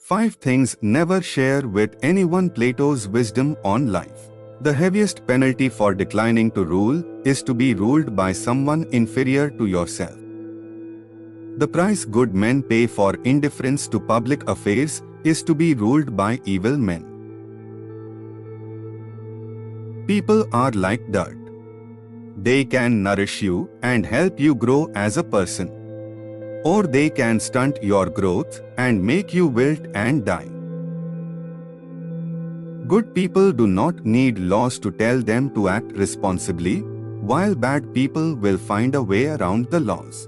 5 things never share with anyone. Plato's wisdom on life. The heaviest penalty for declining to rule is to be ruled by someone inferior to yourself. The price good men pay for indifference to public affairs is to be ruled by evil men. People are like dirt. They can nourish you and help you grow as a person, or they can stunt your growth and make you wilt and die. Good people do not need laws to tell them to act responsibly, while bad people will find a way around the laws.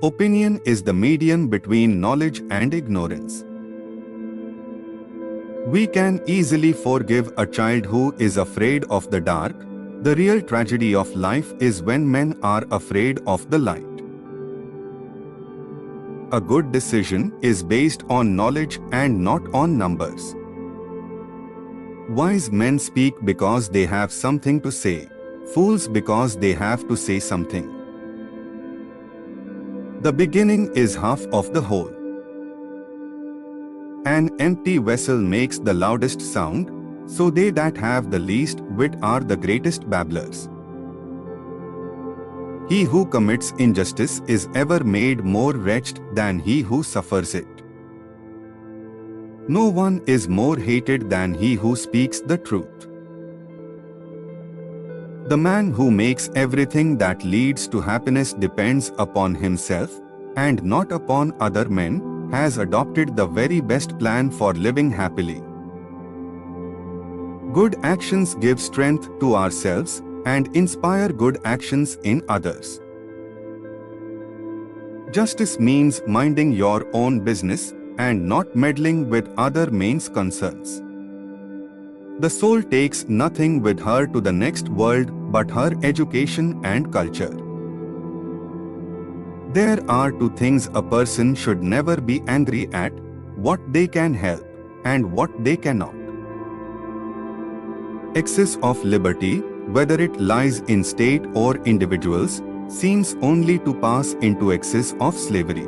Opinion is the medium between knowledge and ignorance. We can easily forgive a child who is afraid of the dark. The real tragedy of life is when men are afraid of the light. A good decision is based on knowledge and not on numbers. Wise men speak because they have something to say, fools because they have to say something. The beginning is half of the whole. An empty vessel makes the loudest sound, so they that have the least wit are the greatest babblers. He who commits injustice is ever made more wretched than he who suffers it. No one is more hated than he who speaks the truth. The man who makes everything that leads to happiness depends upon himself and not upon other men has adopted the very best plan for living happily. Good actions give strength to ourselves and inspire good actions in others. Justice means minding your own business and not meddling with other men's concerns. The soul takes nothing with her to the next world but her education and culture. There are 2 things a person should never be angry at: what they can help and what they cannot. Excess of liberty, whether it lies in state or individuals, seems only to pass into excess of slavery.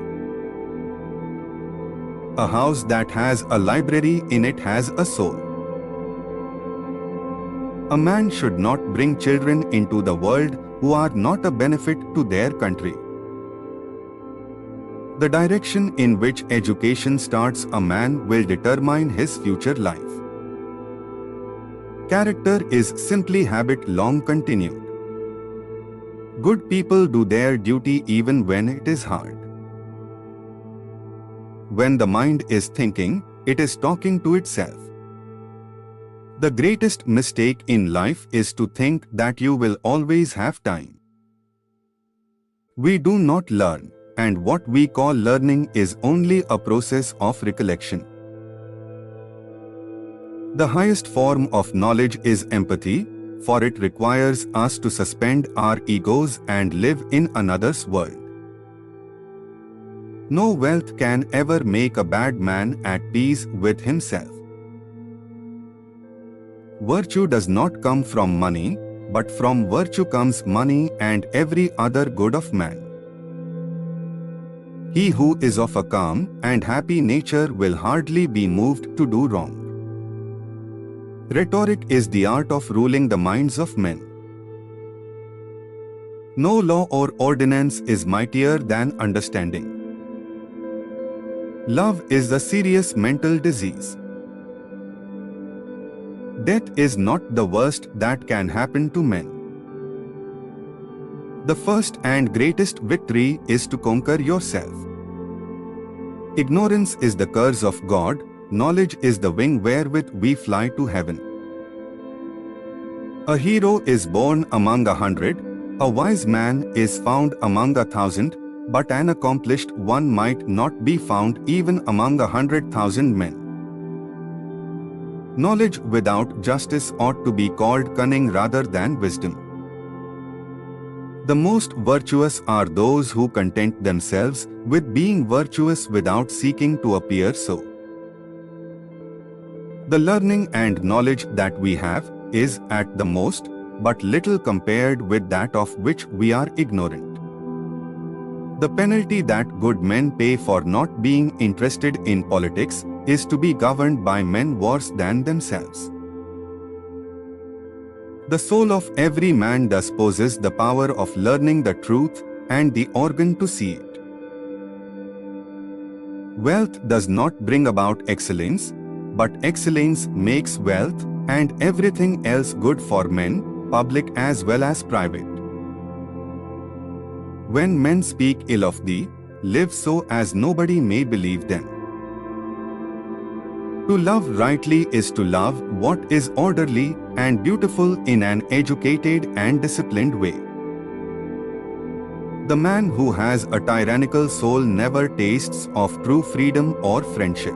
A house that has a library in it has a soul. A man should not bring children into the world who are not a benefit to their country. The direction in which education starts a man will determine his future life. Character is simply habit long continued. Good people do their duty even when it is hard. When the mind is thinking, it is talking to itself. The greatest mistake in life is to think that you will always have time. We do not learn, and what we call learning is only a process of recollection. The highest form of knowledge is empathy, for it requires us to suspend our egos and live in another's world. No wealth can ever make a bad man at peace with himself. Virtue does not come from money, but from virtue comes money and every other good of man. He who is of a calm and happy nature will hardly be moved to do wrong. Rhetoric is the art of ruling the minds of men. No law or ordinance is mightier than understanding. Love is the serious mental disease. Death is not the worst that can happen to men. The first and greatest victory is to conquer yourself. Ignorance is the curse of God, knowledge is the wing wherewith we fly to heaven. A hero is born among 100, a wise man is found among 1,000, but an accomplished one might not be found even among 100,000 men. Knowledge without justice ought to be called cunning rather than wisdom. The most virtuous are those who content themselves with being virtuous without seeking to appear so. The learning and knowledge that we have is, at the most, but little compared with that of which we are ignorant. The penalty that good men pay for not being interested in politics is to be governed by men worse than themselves. The soul of every man thus possesses the power of learning the truth and the organ to see it. Wealth does not bring about excellence, but excellence makes wealth and everything else good for men, public as well as private. When men speak ill of thee, live so as nobody may believe them. To love rightly is to love what is orderly and beautiful in an educated and disciplined way. The man who has a tyrannical soul never tastes of true freedom or friendship.